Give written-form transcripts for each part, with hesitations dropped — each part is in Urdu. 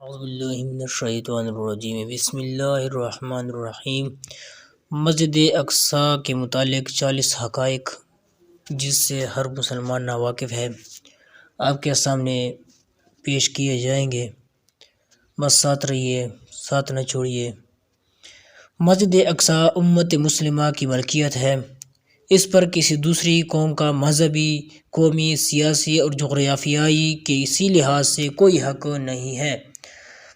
اعوذ باللہ من الشیطان الرجیم بسم اللہ الرحمن الرحیم۔ مسجد اقصیٰ کے متعلق 40 حقائق جس سے ہر مسلمان ناواقف ہے آپ کے سامنے پیش کیے جائیں گے، بس ساتھ رہیے، ساتھ نہ چھوڑیے۔ مسجد اقصیٰ امت مسلمہ کی ملکیت ہے، اس پر کسی دوسری قوم کا مذہبی، قومی، سیاسی اور جغرافیائی کے اسی لحاظ سے کوئی حق نہیں ہے۔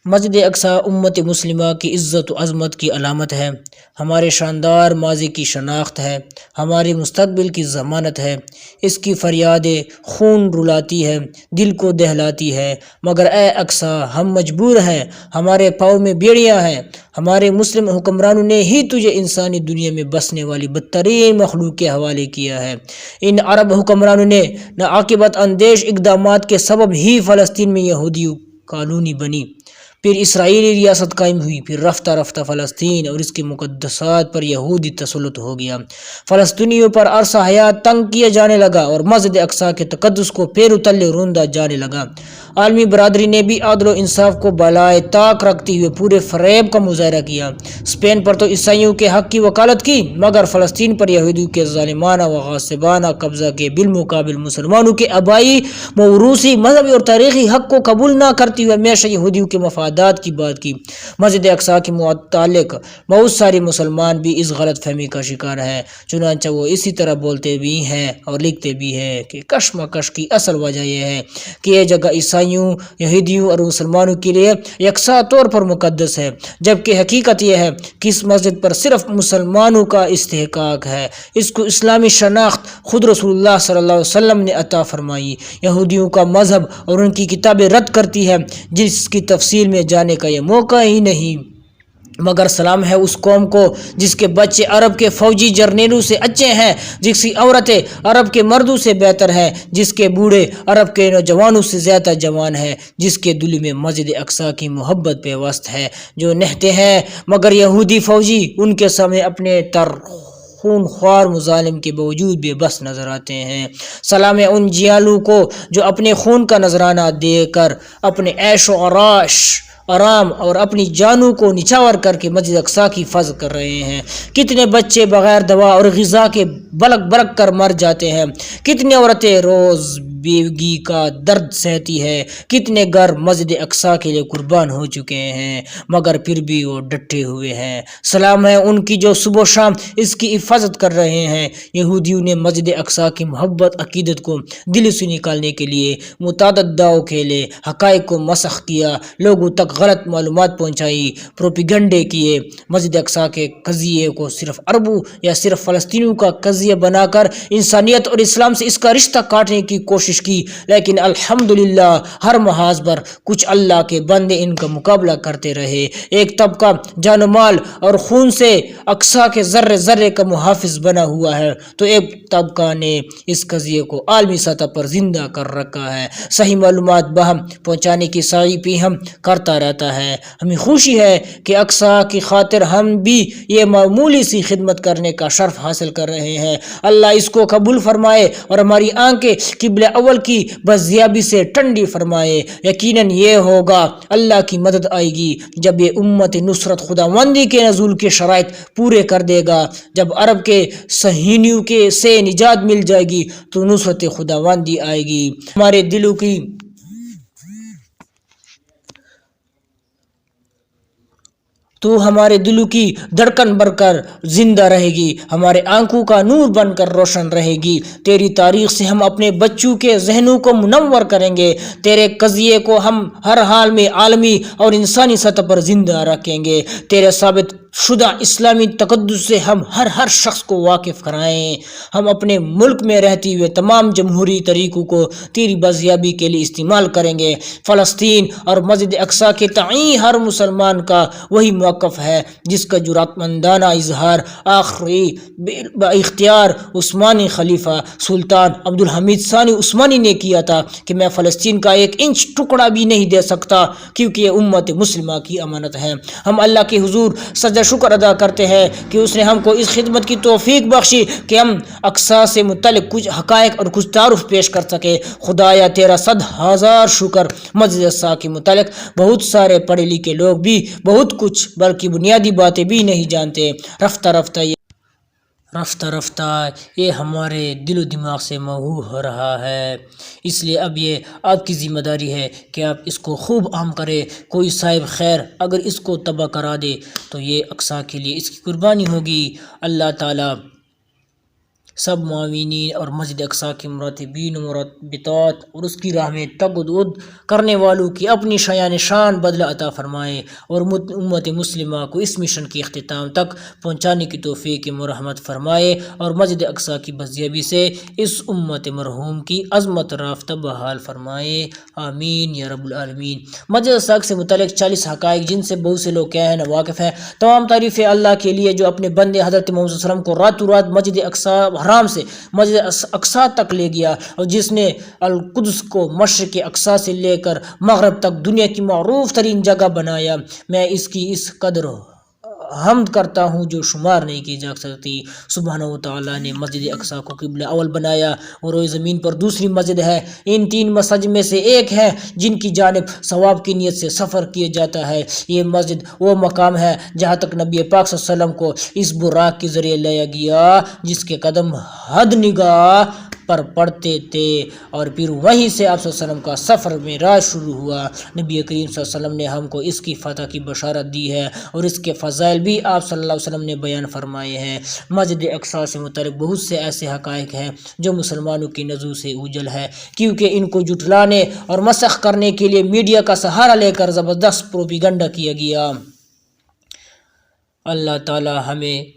مسجد اقصیٰ امت مسلمہ کی عزت و عظمت کی علامت ہے، ہمارے شاندار ماضی کی شناخت ہے، ہمارے مستقبل کی ضمانت ہے۔ اس کی فریادیں خون رلاتی ہے، دل کو دہلاتی ہے، مگر اے اقصیٰ ہم مجبور ہیں، ہمارے پاؤں میں بیڑیاں ہیں۔ ہمارے مسلم حکمرانوں نے ہی تجھے انسانی دنیا میں بسنے والی بدترین مخلوق کے حوالے کیا ہے۔ ان عرب حکمرانوں نے ناعاقبت اندیش اقدامات کے سبب ہی فلسطین میں یہودی کالونی بنی، پھر اسرائیلی ریاست قائم ہوئی، پھر رفتہ رفتہ فلسطین اور اس کے مقدسات پر یہودی تسلط ہو گیا۔ فلسطینیوں پر عرصہ حیات تنگ کیا جانے لگا اور مسجد اقصیٰ کے تقدس کو پیرو تلے روندا جانے لگا۔ عالمی برادری نے بھی عدل و انصاف کو بالائے طاق رکھتے ہوئے پورے فریب کا مظاہرہ کیا۔ اسپین پر تو عیسائیوں کے حق کی وکالت کی، مگر فلسطین پر یہودیوں کے ظالمانہ و غاصبانہ قبضہ کے بالمقابل مسلمانوں کے آبائی، موروثی، مذہبی اور تاریخی حق کو قبول نہ کرتے ہوئے ہمیشہ یہودیوں کے مفادات کی بات کی۔ مسجد اقصیٰ کے متعلق بہت سارے مسلمان بھی اس غلط فہمی کا شکار ہیں، چنانچہ وہ اسی طرح بولتے بھی ہیں اور لکھتے بھی ہیں کہ کشمکش کی اصل وجہ یہ ہے کہ یہ جگہ عیسائیوں، یہودیوں اور مسلمانوں کے لیے یکساں طور پر مقدس ہے، جبکہ حقیقت یہ ہے کہ اس مسجد پر صرف مسلمانوں کا استحقاق ہے۔ اس کو اسلامی شناخت خود رسول اللہ صلی اللہ علیہ وسلم نے عطا فرمائی۔ یہودیوں کا مذہب اور ان کی کتابیں رد کرتی ہے، جس کی تفصیل میں جانے کا یہ موقع ہی نہیں، مگر سلام ہے اس قوم کو جس کے بچے عرب کے فوجی جرنیلوں سے اچھے ہیں، جس کی عورتیں عرب کے مردوں سے بہتر ہیں، جس کے بوڑھے عرب کے نوجوانوں سے زیادہ جوان ہیں، جس کے دل میں مسجد اقصیٰ کی محبت پیوست ہے، جو نہتے ہیں مگر یہودی فوجی ان کے سامنے اپنے خون خوار مظالم کے باوجود بے بس نظر آتے ہیں۔ سلام ہے ان جیالوں کو جو اپنے خون کا نذرانہ دے کر اپنے عیش و عراش، آرام اور اپنی جانوں کو نچھاور کر کے مسجد اقصیٰ کی حفاظت کر رہے ہیں۔ کتنے بچے بغیر دوا اور غذا کے بلک بلک کر مر جاتے ہیں، کتنی عورتیں روز بیوگی کا درد سہتی ہے، کتنے گھر مسجد اقصیٰ کے لیے قربان ہو چکے ہیں، مگر پھر بھی وہ ڈٹے ہوئے ہیں۔ سلام ہے ان کی جو صبح و شام اس کی حفاظت کر رہے ہیں۔ یہودیوں نے مسجد اقصیٰ کی محبت عقیدت کو دل سے نکالنے کے لیے متعدد دعووں کے لیے حقائق کو مسخ کیا، لوگوں تک غلط معلومات پہنچائی، پروپیگنڈے کیے، مسجد اقصیٰ کے قضیے کو صرف عربوں یا صرف فلسطینیوں کا قضیہ بنا کر انسانیت اور اسلام سے اس کا رشتہ کاٹنے کی کوشش کی، لیکن الحمدللہ ہر محاذ پر کچھ اللہ کے بندے ان کا مقابلہ کرتے رہے۔ ایک طبقہ جان و مال اور خون سے اقصیٰ کے ذرے ذرے کا محافظ بنا ہوا ہے، تو ایک طبقہ نے اس قضیے کو عالمی سطح پر زندہ کر رکھا ہے، صحیح معلومات باہم پہنچانے کی سعی بھی ہم کرتا رہتا ہے۔ ہمیں خوشی ہے کہ اقصیٰ کی خاطر ہم بھی یہ معمولی سی خدمت کرنے کا شرف حاصل کر رہے ہیں۔ اللہ اس کو قبول فرمائے اور ہماری آنکھیں قبلہ اول کی بازیابی سے ٹھنڈی فرمائے۔ یقیناً یہ ہوگا اللہ کی مدد آئے گی جب یہ امت نصرت خداوندی کے نزول کے شرائط پورے کر دے گا۔ جب عرب کے صہیونیوں کے سے نجات مل جائے گی تو نصرت خداوندی آئے گی۔ ہمارے دلوں کی ہمارے دلوں کی دھڑکن بڑھ کر زندہ رہے گی، ہمارے آنکھوں کا نور بن کر روشن رہے گی۔ تیری تاریخ سے ہم اپنے بچوں کے ذہنوں کو منور کریں گے، تیرے قضیے کو ہم ہر حال میں عالمی اور انسانی سطح پر زندہ رکھیں گے۔ تیرے ثابت شدہ اسلامی تقدس سے ہم ہر شخص کو واقف کرائیں۔ ہم اپنے ملک میں رہتے ہوئے تمام جمہوری طریقوں کو تیری بازیابی کے لیے استعمال کریں گے۔ فلسطین اور مسجد اقصیٰ کے تئیں ہر مسلمان کا وہی موقف ہے جس کا جرأتمندانہ اظہار آخری اختیار عثمانی خلیفہ سلطان عبدالحمید ثانی عثمانی نے کیا تھا کہ میں فلسطین کا 1 انچ ٹکڑا بھی نہیں دے سکتا، کیونکہ یہ امت مسلمہ کی امانت ہے۔ ہم اللہ کے حضور سجدہ شکر ادا کرتے ہیں کہ اس نے ہم کو اس خدمت کی توفیق بخشی کہ ہم اقصیٰ سے متعلق کچھ حقائق اور کچھ تعارف پیش کر سکے۔ خدایا تیرا 100,000 شکر۔ مسجد اقصیٰ کے متعلق بہت سارے پڑھے لکھے لوگ بھی بہت کچھ بلکہ بنیادی باتیں بھی نہیں جانتے۔ رفتہ رفتہ یہ ہمارے دل و دماغ سے محو ہو رہا ہے، اس لیے اب یہ آپ کی ذمہ داری ہے کہ آپ اس کو خوب عام کریں۔ کوئی صاحب خیر اگر اس کو تباہ کرا دے تو یہ اقصیٰ کے لیے اس کی قربانی ہوگی۔ اللہ تعالیٰ سب معاونین اور مسجد اقصیٰ کے مراتبین و مربطات اور اس کی راہ میں تقدد کرنے والوں کی اپنی شایان شان بدلہ عطا فرمائے اور امت مسلمہ کو اس مشن کے اختتام تک پہنچانے کی توفیق مرحمت فرمائے اور مسجد اقصیٰ کی بازیابی سے اس امت مرحوم کی عظمت رافتہ بحال فرمائے، آمین یا رب العالمین۔ مسجد اقصیٰ سے متعلق 40 حقائق جن سے بہت سے لوگ کیا ہیں واقف ہیں۔ تمام تعریفیں اللہ کے لیے جو اپنے بندے حضرت محمد صلی اللہ علیہ وسلم کو راتوں رات مسجد اقصیٰ حرام سے مسجد اقصیٰ تک لے گیا، اور جس نے القدس کو مشرق اقصیٰ سے لے کر مغرب تک دنیا کی معروف ترین جگہ بنایا۔ میں اس کی اس قدر حمد کرتا ہوں جو شمار نہیں کی جا سکتی۔ سبحانہ و تعالیٰ نے مسجد اقصیٰ کو قبلہ اول بنایا اور روئے زمین پر دوسری مسجد ہے۔ ان 3 مساجد میں سے ایک ہے جن کی جانب ثواب کی نیت سے سفر کیا جاتا ہے۔ یہ مسجد وہ مقام ہے جہاں تک نبی پاک صلی اللہ علیہ وسلم کو اس براق کے ذریعے لایا گیا جس کے قدم حد نگاہ پر پڑتے تھے، اور پھر وہیں سے آپ صلی اللہ علیہ وسلم کا سفر معراج شروع ہوا۔ نبی کریم صلی اللہ علیہ وسلم نے ہم کو اس کی فتح کی بشارت دی ہے اور اس کے فضائل بھی آپ صلی اللہ علیہ وسلم نے بیان فرمائے ہیں۔ مسجد اقصیٰ سے متعلق بہت سے ایسے حقائق ہیں جو مسلمانوں کی نظروں سے اوجھل ہے، کیونکہ ان کو جھٹلانے اور مسخ کرنے کے لیے میڈیا کا سہارا لے کر زبردست پروپیگنڈا کیا گیا۔ اللہ تعالی ہمیں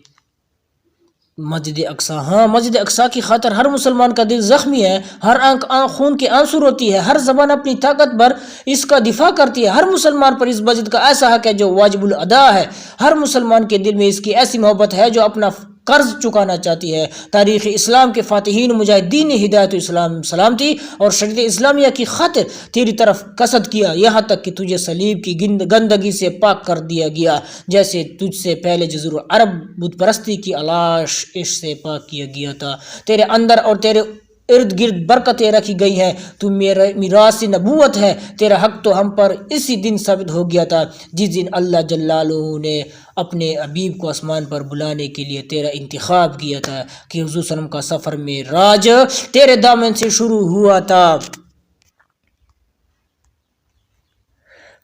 مسجد اقصیٰ مسجد اقصیٰ کی خاطر ہر مسلمان کا دل زخمی ہے، ہر آنکھ خون کے آنسو روتی ہے، ہر زبان اپنی طاقت بھر اس کا دفاع کرتی ہے۔ ہر مسلمان پر اس مسجد کا ایسا حق ہے جو واجب الادا ہے۔ ہر مسلمان کے دل میں اس کی ایسی محبت ہے جو اپنا قرض چکانا چاہتی ہے۔ تاریخ اسلام کے فاتحین مجاہدین نے ہدایت اسلام سلامتی اور شریعت اسلامیہ کی خاطر تیری طرف قصد کیا، یہاں تک کہ تجھے صلیب کی گندگی سے پاک کر دیا گیا، جیسے تجھ سے پہلے جزیرہ عرب بت پرستی کی الاش سے پاک کیا گیا تھا۔ تیرے اندر اور تیرے ارد گرد برکتیں رکھی گئی ہیں، تو میراث نبوت ہے۔ تیرا حق تو ہم پر اسی دن ثابت ہو گیا تھا جس دن اللہ جلالہ نے اپنے حبیب کو آسمان پر بلانے کے لیے تیرا انتخاب کیا تھا کہ حضور صلی اللہ علیہ وسلم کا سفر معراج تیرے دامن سے شروع ہوا تھا۔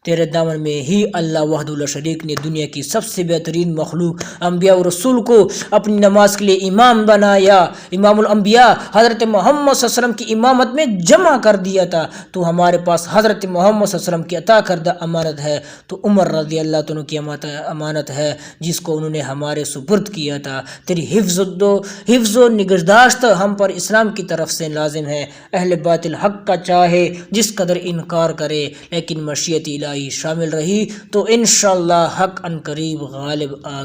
تیرے دامن میں ہی اللہ وحدہ لا شریک نے دنیا کی سب سے بہترین مخلوق انبیاء و رسول کو اپنی نماز کے لیے امام بنایا۔ امام الانبیاء حضرت محمد صلی اللہ علیہ وسلم کی امامت میں جمع کر دیا تھا۔ تو ہمارے پاس حضرت محمد صلی اللہ علیہ وسلم کی عطا کردہ امانت ہے، تو عمر رضی اللہ عنہ کی امانت ہے جس کو انہوں نے ہمارے سپرد کیا تھا۔ تیری حفظ و نگہداشت ہم پر اسلام کی طرف سے لازم ہے۔ اہل باطل حق کا چاہے جس قدر انکار کرے، لیکن مشیت الہی شامل رہی تو انشاءاللہ حق ان قریب غالب آ